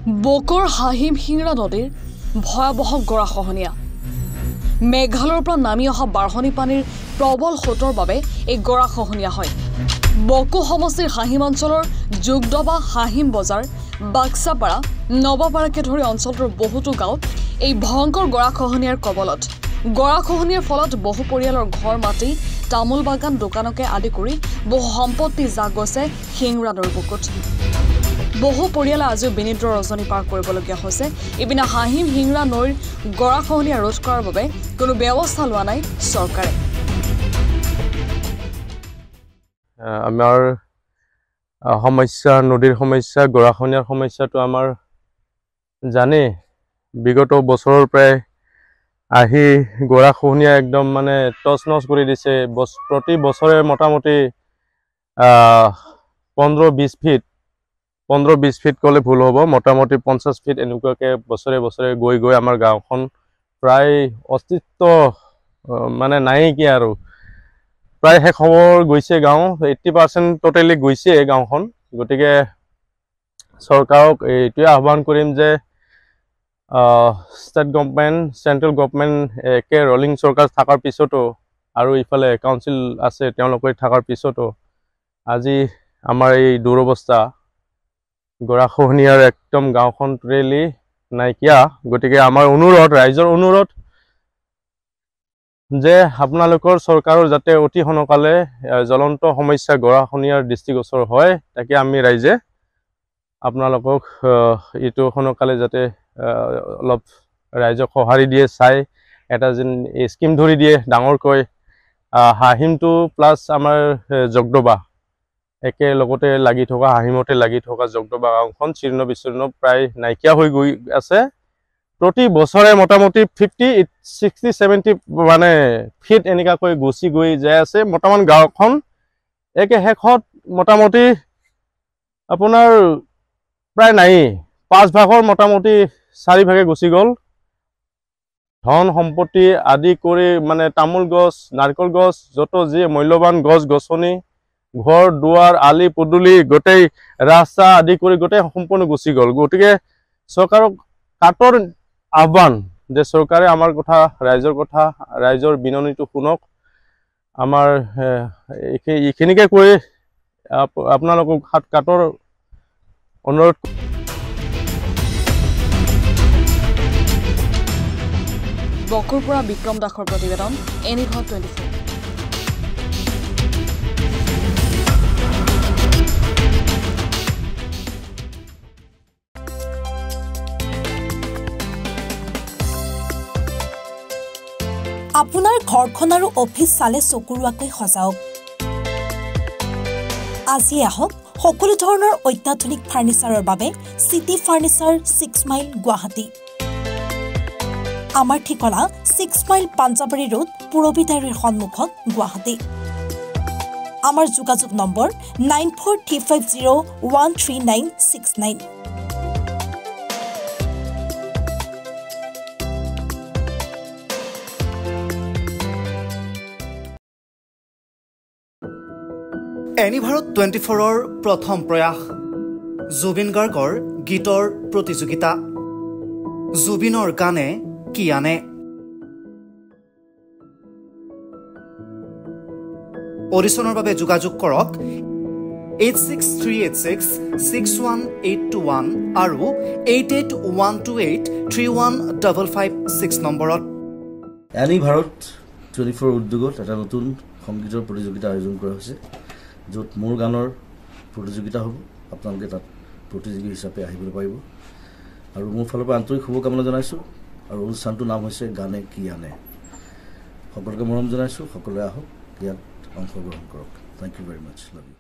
Bakr Hahim Singra নদীৰ ভয়াবহ গৰাখহনীয়া মেঘালয়ৰ পৰা নামি অহা বাঢ়নী পানীৰ প্ৰবল সোঁতৰ বাবে এই গৰাখহনীয়া হয় বকো সমষ্টিৰ হাহিম অঞ্চলৰ যুগদবা হাহিম বজাৰ বাক্সাপাৰা নৱাপাৰাকে ধৰি অঞ্চলটোৰ বহুতো গাঁও এই ভয়ংকৰ গৰাখহনীয়াৰ কবলত গৰাখহনীয়াৰ ফলত বহু পৰিয়ালৰ ঘৰ মাটি তামোল বাগান দোকানকে আদি কৰি বহু সম্পত্তি যা গৈছে শিংৰা নৈৰ বুকুত বহু পৰিয়ালে আজিও বিনিদ্ৰ ৰজনী পাৰ কৰিবলগীয়া হৈছে ইপিনে হাহিম শিংৰা নৈৰ গৰাখহনীয়া ৰোধ কৰাৰ বাবে কোনো ব্যৱস্থা লোৱা নাই চৰকাৰে আমাৰ সমস্যা নদীৰ সমস্যা গৰাখহনীয়াৰ সমস্যাটো আমাৰ জানে বিগত বছৰৰ প্ৰায় আহি গৰাখহনীয়া একদম মানে টচনচ কৰি দিছে প্ৰতি বছৰে মোটামুটি 15-20 ফিট কলে ভুল হ'ব মোটামুটি 50 ফিট এনেকুৱাকে বছৰে বছৰে গৈ গৈ আমাৰ গাঁওখন প্ৰায় অস্তিত্ব মানে নাই কি আৰু প্ৰায় শেষ হ'ব গৈছে গাঁও 80% টোটালি গৈছে গাঁওখন গতিকে চৰকাৰক এইটোৱে আহ্বান কৰিম যে ষ্টেট গভৰ্ণমেণ্ট চেন্ট্ৰেল গভৰ্ণমেণ্ট একে ৰলিং চৰকাৰ থকাৰ পিছতো আৰু ইফালে কাউন্সিল আছে তেওঁলোকে থকাৰ পিছতো আজি আমাৰ এই দুৰৱস্থা গৰাখহনীয়াৰ একদম গাঁওখন টোটেলি নাইকিয়া গতিকে আমাৰ অনুৰোধ ৰাইজৰ অনুৰোধ যে আপোনালোকৰ চৰকাৰৰ যাতে অতি সোনকালে জ্বলন্ত সমস্যা গৰাখহনীয়াৰ দৃষ্টিগোচৰ হয় তাকে আমি ৰাইজে আপোনালোকক এইটো সোনকালে যাতে অলপ ৰাইজক সঁহাৰি দিয়ে চাই এটা যেন স্কিম ধৰি দিয়ে ডাঙৰকৈ হাহিমটো প্লাছ আমাৰ জগদবা একে লগতে লাগি থকা হাহিমতে লাগি থকা জগদবা গাঁওখন চীৰ্ণ বিচীৰ্ণ প্ৰায় নাইকিয়া হৈ গৈ আছে প্ৰতি বছৰে মোটামুটি 50-60-70 মানে ফিট এনেকাকৈ গুচি গৈ যায় আছে বৰ্তমান গাঁওখন একে শেষত মোটামুটি আপোনাৰ প্ৰায় নাই 5 ভাগৰ মোটামুটি 4 ভাগে গুচি গ'ল ধন সম্পত্তি আদি কৰি মানে তামোল গছ নাৰিকল গছ যত যি মূল্যৱান গছ গছনি ঘৰ দুৱাৰ আলি পদুলি গোটেই ৰাস্তা আদি কৰি গোটেই সম্পূৰ্ণ গুচি গ'ল গতিকে চৰকাৰক কাটৰ আহ্বান যে চৰকাৰে আমাৰ কথা ৰাইজৰ বিননিটো শুনক আমাৰ এইখিনিকে কৈ আপোনালোকক কাটৰ অনুৰোধ বকৰ পৰা বিক্ৰম দাসৰ প্ৰতিবেদন এনিভা 24 আপোনাৰ ঘৰখন আৰু অফিচ চালে চকুৰুৱাকৈ সজাওক আজি আহক সকলো ধৰণৰ অত্যাধুনিক ফাৰ্নিচাৰৰ বাবে সিটি ফাৰ্নিচাৰ 6 মাইল গুৱাহাটী আমাৰ ঠিকনা 6 মাইল পাঞ্জাবাৰী ৰোড পুৰবিদাৰীৰ সন্মুখত গুৱাহাটী আমাৰ যোগাযোগ নম্বৰ 9435013969 এনিভাৰত 24ৰ প্ৰথম প্ৰয়াস জুবিন গাৰ্গৰ গীতৰ প্ৰতিযোগিতা জুবিনৰ গানে কি আনে অডিশ্যনৰ বাবে যোগাযোগ কৰক 8638661821 আৰু 8812831556 নম্বৰত এনিভাৰত 24 উদ্যোগত এটা নতুন সংগীতৰ প্ৰতিযোগিতা আয়োজন কৰা হৈছে য'ত মোৰ গানৰ প্ৰতিযোগিতা হ'ব আপোনালোকে তাত প্ৰতিযোগী হিচাপে আহিবলৈ পাৰিব আৰু মোৰ ফালৰ পৰা আন্তৰিক শুভকামনা জনাইছোঁ আৰু অনুষ্ঠানটোৰ নাম হৈছে গানে কি আনে সকলোকে মৰম জনাইছোঁ সকলোৱে আহক ইয়াত অংশগ্ৰহণ কৰক thank you very much love U